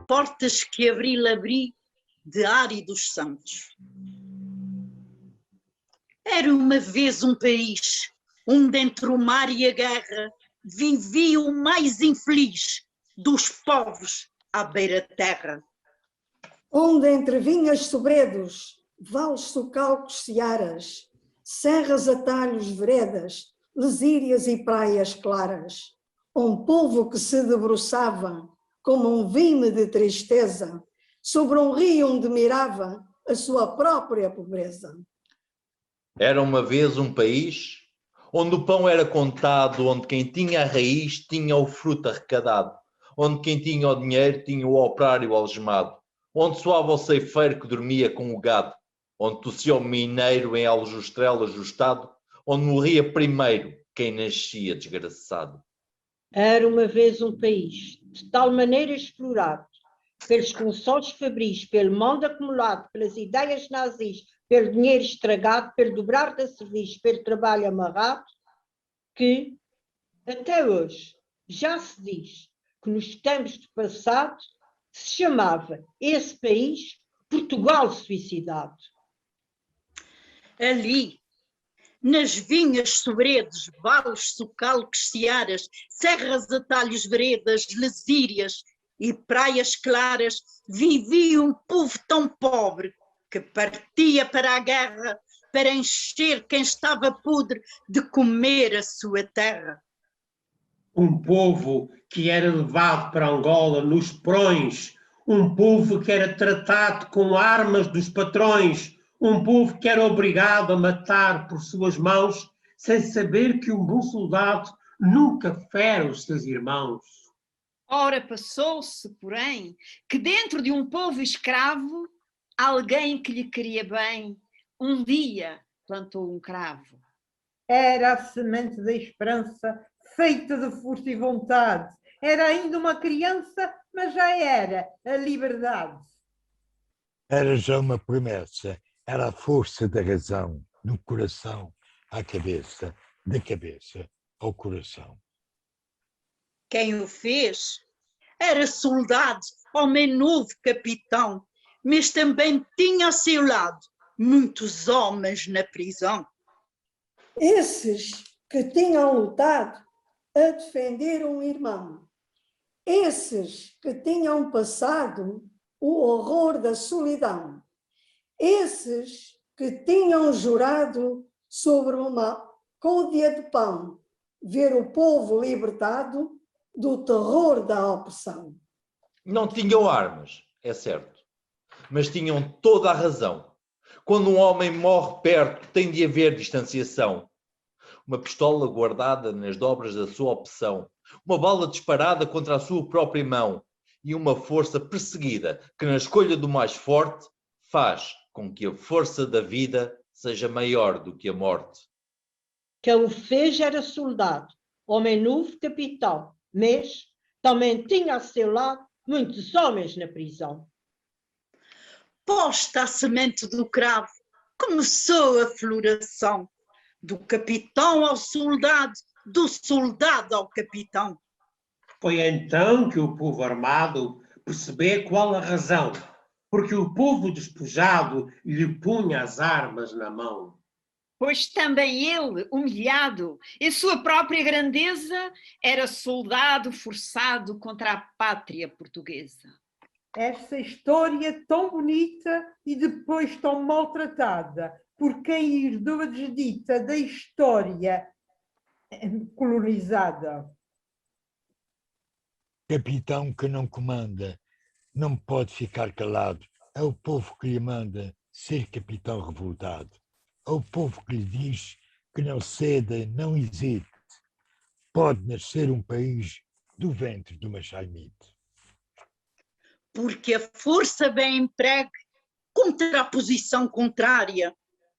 Portas que abri de Ari dos Santos. Era uma vez um país onde entre o mar e a guerra vivia o mais infeliz dos povos à beira-terra. Onde entre vinhas sobredos, vales socalcos searas, serras, atalhos, veredas, lesírias e praias claras, um povo que se debruçava como um vime de tristeza sobre um rio onde mirava a sua própria pobreza. Era uma vez um país onde o pão era contado, onde quem tinha a raiz tinha o fruto arrecadado, onde quem tinha o dinheiro tinha o operário algemado, onde soava o ceifeiro que dormia com o gado, onde tossia o mineiro em aljustrel ajustado, onde morria primeiro quem nascia desgraçado. Era uma vez um país de tal maneira explorado pelos consórcios fabris, pelo mundo acumulado, pelas ideias nazis, pelo dinheiro estragado, pelo dobrar da serviço, pelo trabalho amarrado, que até hoje já se diz que nos tempos do passado se chamava esse país Portugal suicidado. Ali, nas vinhas, sobredos, vales, socalcos, searas, serras, atalhos, veredas, lesírias e praias claras, vivia um povo tão pobre que partia para a guerra para encher quem estava podre de comer a sua terra. Um povo que era levado para Angola nos porões, um povo que era tratado com armas dos patrões, um povo que era obrigado a matar por suas mãos, sem saber que um bom soldado nunca fere os seus irmãos. Ora, passou-se, porém, que dentro de um povo escravo, alguém que lhe queria bem, um dia plantou um cravo. Era a semente da esperança, feita de força e vontade. Era ainda uma criança, mas já era a liberdade. Era já uma promessa, era a força da razão, no coração à cabeça, da cabeça ao coração. Quem o fez era soldado, homem novo, capitão, mas também tinha a seu lado muitos homens na prisão. Esses que tinham lutado a defender um irmão, esses que tinham passado o horror da solidão, esses que tinham jurado sobre uma côdea de pão ver o povo libertado do terror da opressão. Não tinham armas, é certo, mas tinham toda a razão. Quando um homem morre perto, tem de haver distanciação. Uma pistola guardada nas dobras da sua opção, uma bala disparada contra a sua própria mão e uma força perseguida que na escolha do mais forte faz com que a força da vida seja maior do que a morte. Quem o fez era soldado, homem novo, capitão, mas também tinha a seu lado muitos homens na prisão. Posta a semente do cravo, começou a floração, do capitão ao soldado, do soldado ao capitão. Foi então que o povo armado percebeu qual a razão, porque o povo despojado lhe punha as armas na mão. Pois também ele, humilhado, em sua própria grandeza, era soldado forçado contra a pátria portuguesa. Essa história tão bonita e depois tão maltratada por quem herdou a desdita da história colonizada. Capitão que não comanda, não pode ficar calado. É o povo que lhe manda ser capitão revoltado. É o povo que lhe diz que não ceda, não hesite. Pode nascer um país do ventre de uma chaimite. Porque a força bem empregue contra a posição contrária,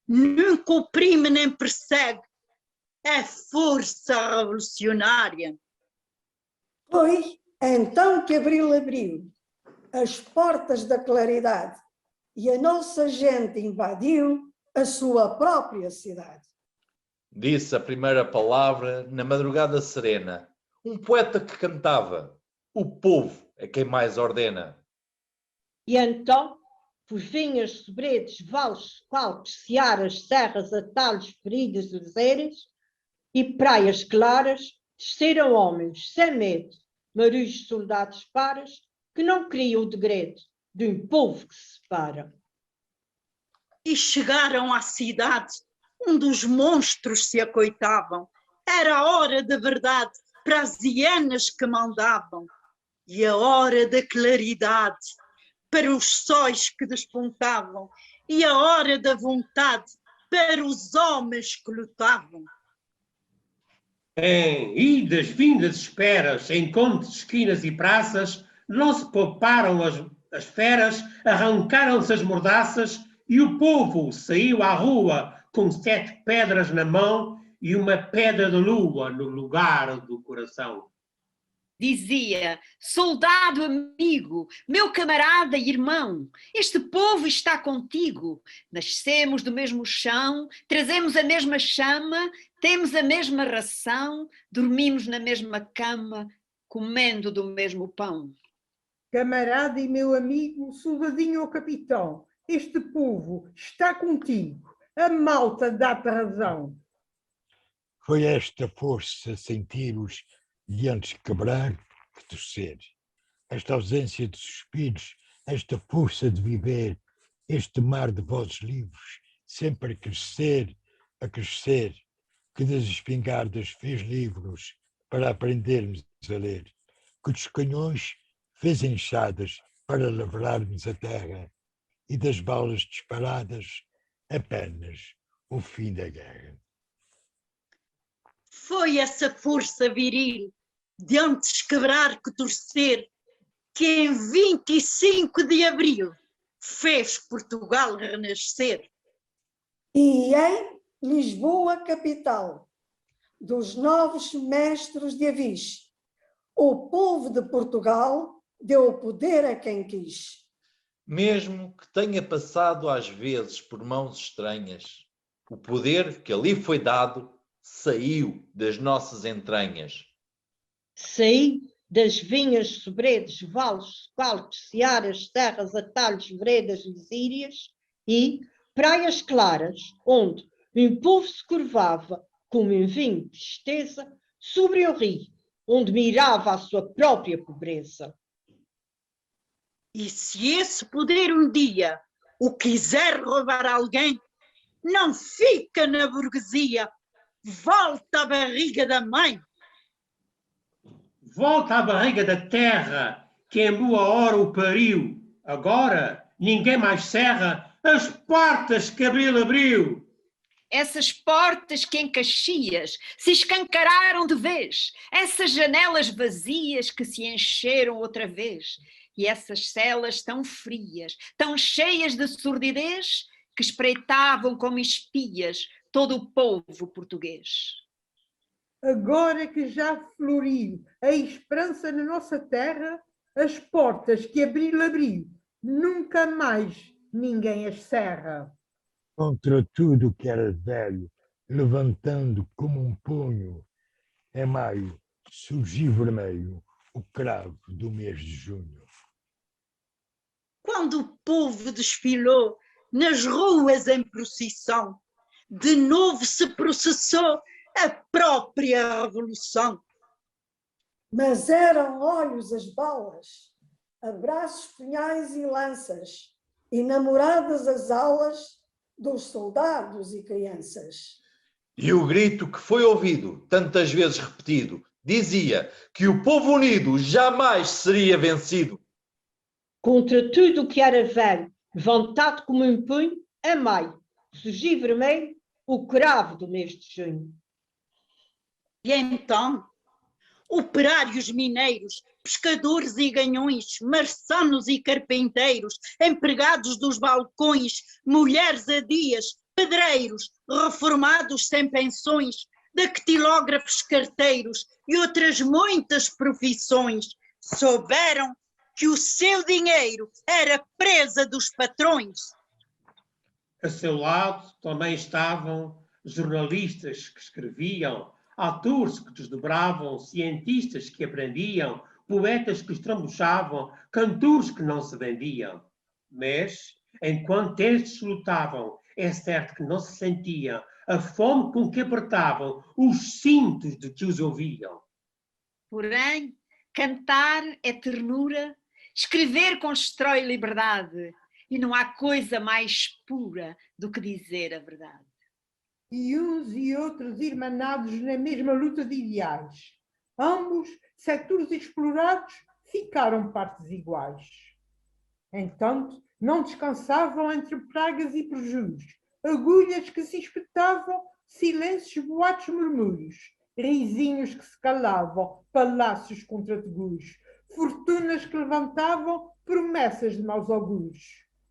nunca oprime nem persegue, é força revolucionária. Foi então que Abril abriu as portas da claridade e a nossa gente invadiu a sua própria cidade. Disse a primeira palavra na madrugada serena, um poeta que cantava, o povo é quem mais ordena. E então, por vinhas, sobredes, vales, calcos, searas, serras, atalhos, feridas, luzeiras e praias claras, desceram homens, sem medo, marujos soldados paras, que não queriam o degredo de um povo que se separa. E chegaram à cidade onde os monstros se acoitavam. Era a hora da verdade para as hienas que mandavam, e a hora da claridade para os sóis que despontavam, e a hora da vontade para os homens que lutavam. Em idas, vindas, esperas, encontros, esquinas e praças, não se pouparam as feras, arrancaram-se as mordaças e o povo saiu à rua com 7 pedras na mão e uma pedra de lua no lugar do coração. Dizia, soldado amigo, meu camarada e irmão, este povo está contigo. Nascemos do mesmo chão, trazemos a mesma chama, temos a mesma ração, dormimos na mesma cama, comendo do mesmo pão. Camarada e meu amigo, soldadinho ou capitão, este povo está contigo, a malta dá-te razão. Foi esta força sem tiros de antes quebrar que torcer. Esta ausência de suspiros, esta força de viver, este mar de vozes livres, sempre a crescer, que das espingardas fez livros para aprendermos a ler, que dos canhões fez enxadas para lavrarmos a terra e das balas disparadas apenas o fim da guerra. Foi essa força viril de antes quebrar que torcer que em 25 de abril fez Portugal renascer. E em Lisboa, capital, dos novos mestres de Avis, o povo de Portugal deu o poder a quem quis. Mesmo que tenha passado às vezes por mãos estranhas, o poder que ali foi dado saiu das nossas entranhas. Saí das vinhas, sobredes, vales, calcos, searas, serras, atalhos, veredas, lesírias e praias claras, onde um povo se curvava, como um vinho de tristeza, sobre o rio, onde mirava a sua própria pobreza. E se esse poder um dia o quiser roubar alguém, não fica na burguesia, volta à barriga da mãe. Volta à barriga da terra, que em boa hora o pariu. Agora ninguém mais cerra as portas que Abril abriu. Essas portas que em Caxias se escancararam de vez, essas janelas vazias que se encheram outra vez, e essas celas tão frias, tão cheias de sordidez, que espreitavam como espias todo o povo português. Agora que já floriu a esperança na nossa terra, as portas que Abril abriu, nunca mais ninguém as cerra. Contra tudo que era velho, levantando como um punho, em maio surgiu vermelho o cravo do mês de junho. Quando o povo desfilou nas ruas em procissão, de novo se processou a própria revolução. Mas eram olhos as balas, abraços, punhais e lanças, e namoradas as aulas dos soldados e crianças. E o grito que foi ouvido, tantas vezes repetido, dizia que o povo unido jamais seria vencido. Contra tudo o que era velho, levantado como um punho, a maio, surgiu vermelho o cravo do mês de junho. E então, operários mineiros, pescadores e ganhões, marçanos e carpinteiros, empregados dos balcões, mulheres a dias, pedreiros, reformados sem pensões, dactilógrafos, carteiros e outras muitas profissões, souberam que o seu dinheiro era presa dos patrões. A seu lado também estavam jornalistas que escreviam, atores que desdobravam, cientistas que aprendiam, poetas que estrambuchavam, cantores que não se vendiam. Mas, enquanto estes lutavam, é certo que não se sentiam a fome com que apertavam os cintos de que os ouviam. Porém, cantar é ternura, escrever constrói liberdade, e não há coisa mais pura do que dizer a verdade. E uns e outros irmanados na mesma luta de ideais. Ambos, setores explorados, ficaram partes iguais. Entanto, não descansavam entre pragas e prejuros, agulhas que se espetavam, silêncios, boatos, murmúrios, risinhos que se calavam, palácios contra tegus, fortunas que levantavam, promessas de maus auguros.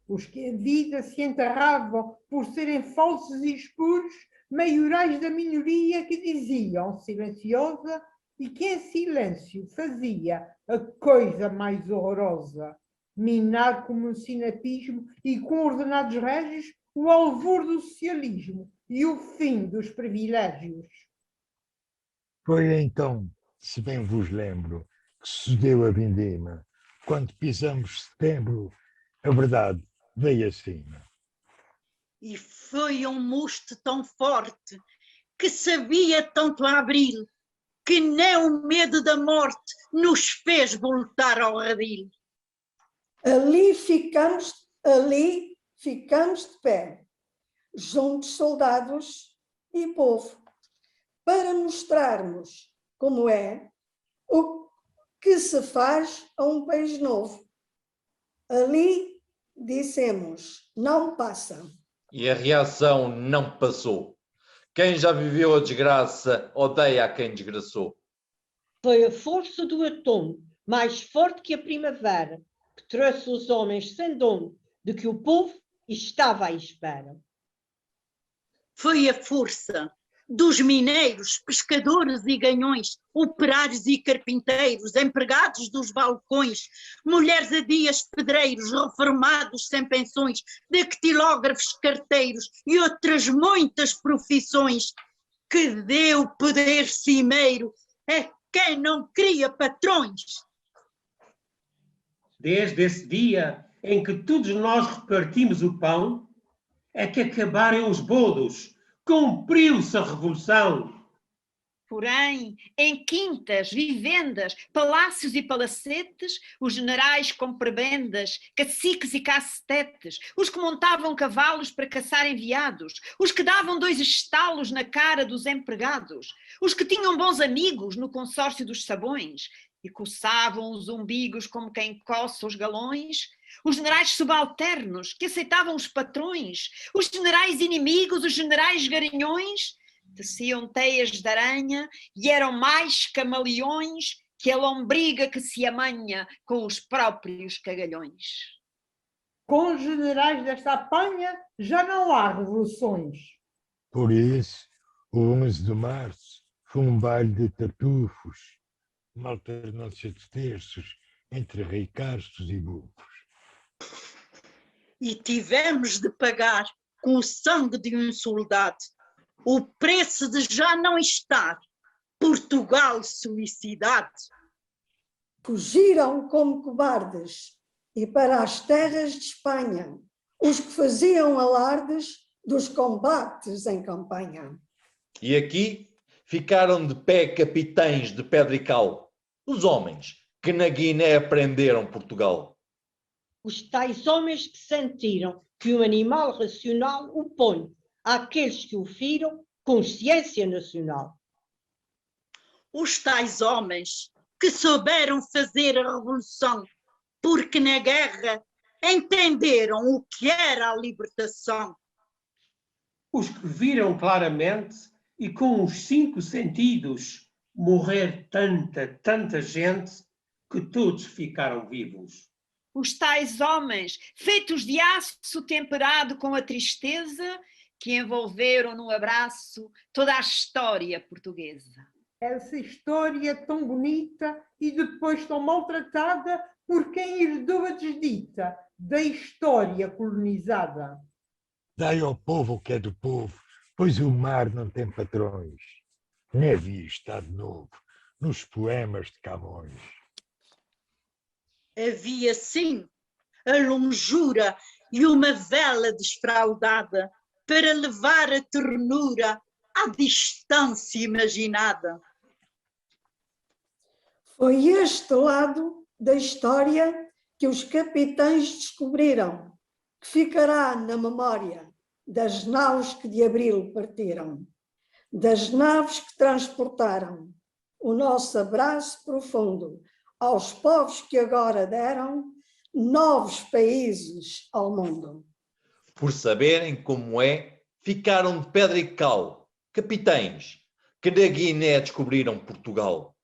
Os que em vida se enterravam por serem falsos e escuros, maiorais da minoria que diziam, silenciosa, e que em silêncio fazia a coisa mais horrorosa, minar como um sinapismo e com ordenados régios o alvor do socialismo e o fim dos privilégios. Foi então, se bem vos lembro, que sucedeu a vindima, quando pisamos setembro, a verdade veio acima. E foi um muste tão forte, que sabia tanto a abril, que nem o medo da morte nos fez voltar ao redil. Ali ficamos de pé, juntos soldados e povo, para mostrarmos como é o que se faz a um país novo. Ali dissemos, não passa. E a reação não passou. Quem já viveu a desgraça odeia a quem desgraçou. Foi a força do outono, mais forte que a primavera, que trouxe os homens sem dono de que o povo estava à espera. Foi a força dos mineiros, pescadores e ganhões, operários e carpinteiros, empregados dos balcões, mulheres a dias pedreiros, reformados sem pensões, dactilógrafos, carteiros e outras muitas profissões, que deu poder cimeiro a quem não cria patrões. Desde esse dia em que todos nós repartimos o pão, é que acabaram os bodos, cumpriu-se a revolução. Porém, em quintas, vivendas, palácios e palacetes, os generais com prebendas, caciques e cacetetes, os que montavam cavalos para caçar enviados, os que davam 2 estalos na cara dos empregados, os que tinham bons amigos no consórcio dos sabões e coçavam os umbigos como quem coça os galões, os generais subalternos que aceitavam os patrões, os generais inimigos, os generais garanhões, teciam teias de aranha e eram mais camaleões que a lombriga que se amanha com os próprios cagalhões. Com os generais desta apanha já não há revoluções. Por isso, o 11 de março foi um baile de tartufos, uma alternância de terços entre ricaços e burros. E tivemos de pagar com o sangue de um soldado o preço de já não estar Portugal suicidado. Fugiram como cobardes e para as terras de Espanha, os que faziam alardes dos combates em campanha. E aqui ficaram de pé capitães de pedra e cal, os homens que na Guiné aprenderam Portugal. Os tais homens que sentiram que o animal racional o põe àqueles que o firam consciência nacional. Os tais homens que souberam fazer a revolução, porque na guerra entenderam o que era a libertação. Os que viram claramente e com os 5 sentidos morrer tanta gente que todos ficaram vivos. Os tais homens, feitos de aço temperado com a tristeza, que envolveram no abraço toda a história portuguesa. Essa história tão bonita e depois tão maltratada por quem herdou a desdita da história colonizada. Dai ao povo o que é do povo, pois o mar não tem patrões. Navio está de novo nos poemas de Camões. Havia, sim, a longura e uma vela desfraldada para levar a ternura à distância imaginada. Foi este lado da história que os capitães descobriram, que ficará na memória das naus que de abril partiram, das naves que transportaram o nosso abraço profundo aos povos que agora deram novos países ao mundo. Por saberem como é, ficaram de pedra e cal, capitães, que da Guiné descobriram Portugal.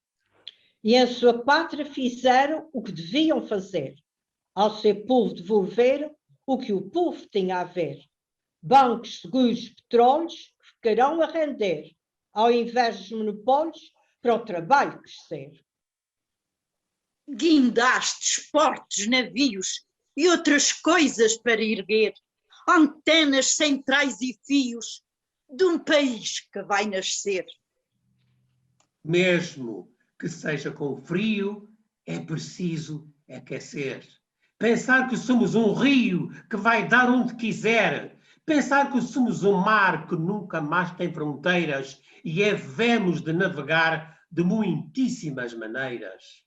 E em sua pátria fizeram o que deviam fazer, ao seu povo devolver o que o povo tinha a ver. Bancos, seguros, petróleos que ficarão a render, ao invés dos monopólios, para o trabalho crescer. Guindastes, portos, navios e outras coisas para erguer, antenas, centrais e fios de um país que vai nascer. Mesmo que seja com frio, é preciso aquecer. Pensar que somos um rio que vai dar onde quiser. Pensar que somos um mar que nunca mais tem fronteiras e havemos de navegar de muitíssimas maneiras.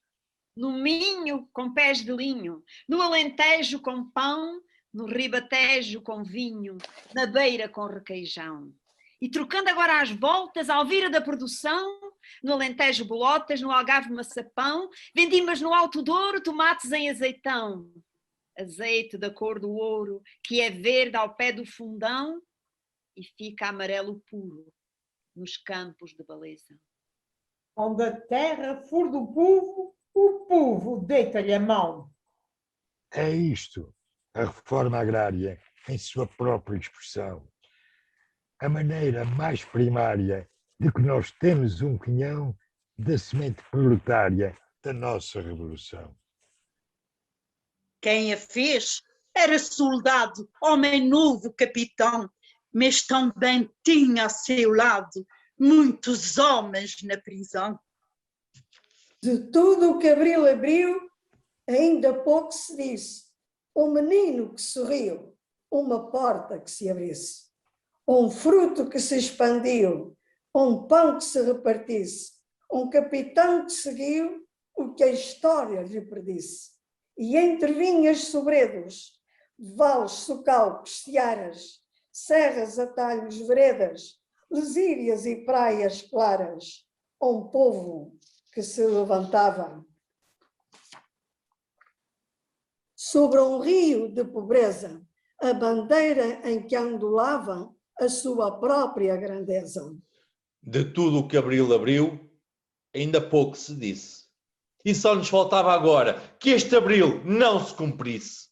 No Minho com pés de linho, no Alentejo com pão, no Ribatejo com vinho, na Beira com requeijão. E trocando agora as voltas, à alvira da produção, no Alentejo bolotas, no Algarve maçapão, vendimas no Alto Douro, tomates em azeitão. Azeite da cor do ouro, que é verde ao pé do fundão e fica amarelo puro nos campos de Balezão. Onde a terra for do povo, o povo deita-lhe a mão. É isto, a reforma agrária, em sua própria expressão. A maneira mais primária de que nós temos um quinhão da semente proletária da nossa revolução. Quem a fez era soldado, homem novo, capitão, mas também tinha a seu lado muitos homens na prisão. De tudo o que Abril abriu, ainda pouco se disse. Um menino que sorriu, uma porta que se abrisse, um fruto que se expandiu, um pão que se repartisse, um capitão que seguiu o que a história lhe predisse. E entre vinhas, sobredos, vales, socalcos, searas, serras, atalhos, veredas, lesírias e praias claras, um povo que se levantava sobre um rio de pobreza, a bandeira em que ondulava a sua própria grandeza. De tudo o que Abril abriu, ainda pouco se disse. E só nos faltava agora que este Abril não se cumprisse.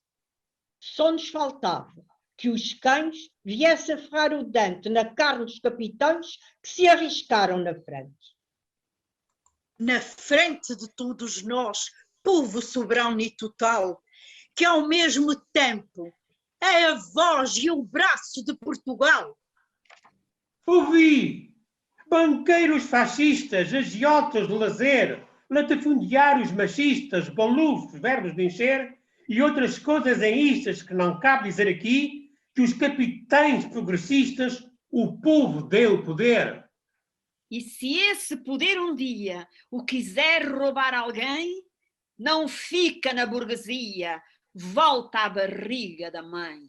Só nos faltava que os cães viessem a ferrar o dente na carne dos capitães que se arriscaram na frente. Na frente de todos nós, povo soberano e total, que ao mesmo tempo é a voz e o braço de Portugal. Ouvi! Banqueiros fascistas, agiotas de lazer, latifundiários machistas, balufos, verbos de encher e outras coisas em istas que não cabe dizer aqui, que os capitães progressistas o povo deu poder. E se esse poder um dia o quiser roubar alguém, não fica na burguesia, volta à barriga da mãe.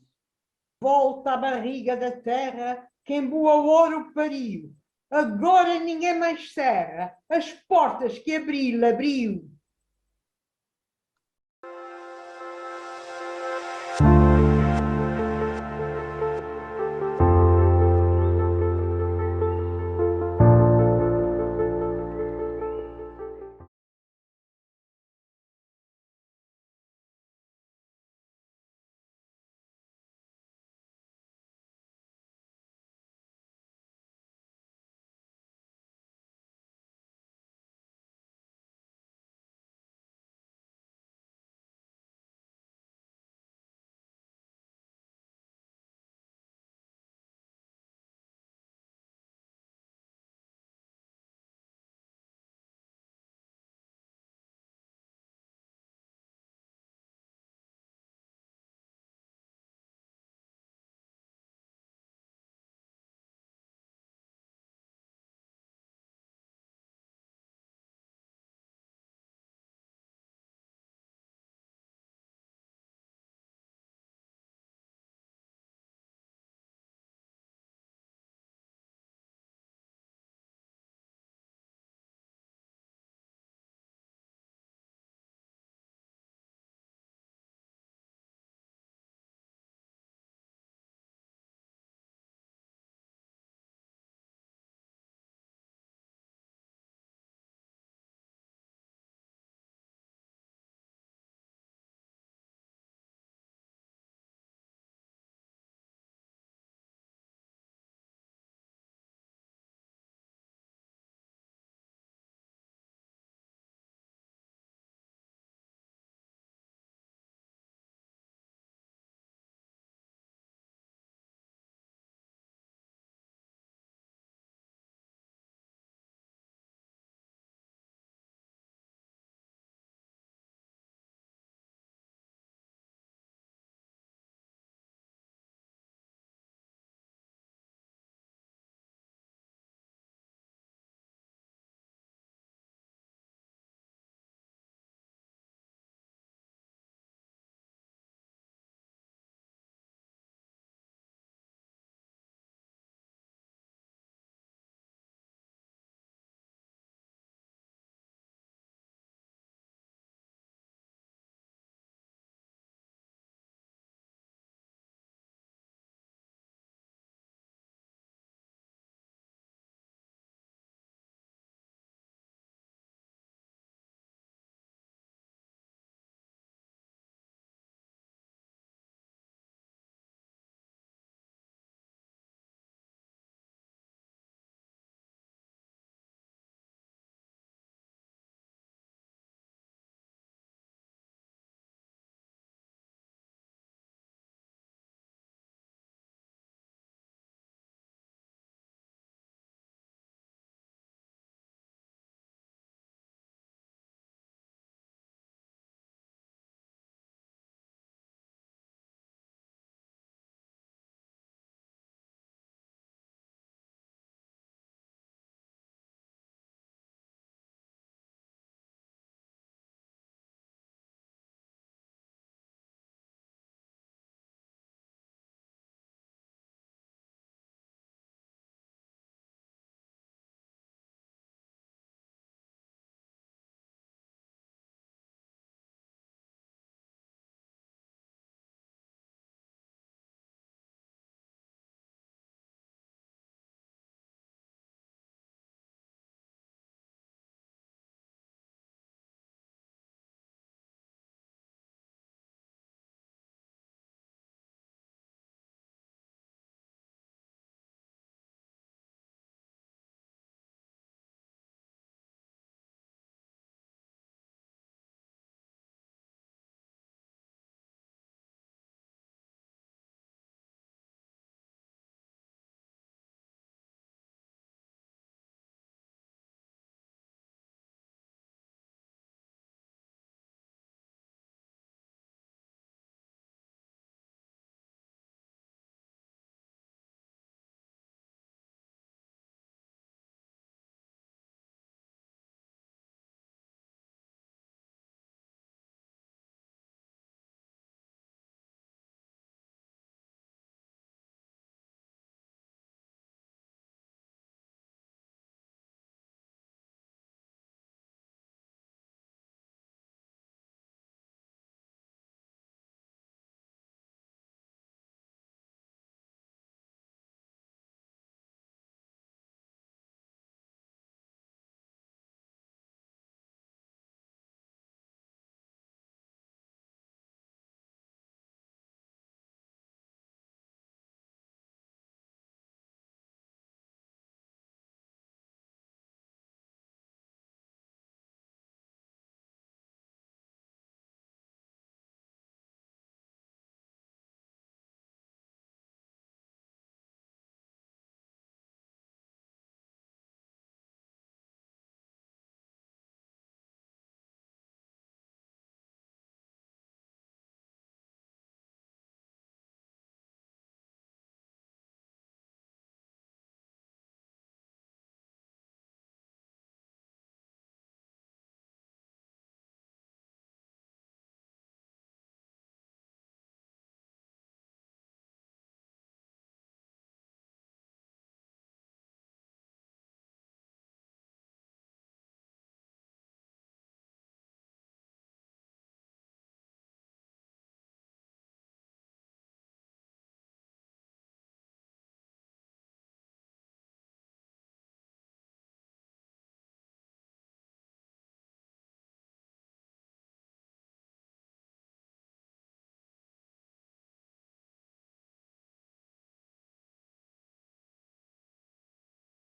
Volta à barriga da terra que em boa ouro pariu. Agora ninguém mais cerra as portas que Abril abriu.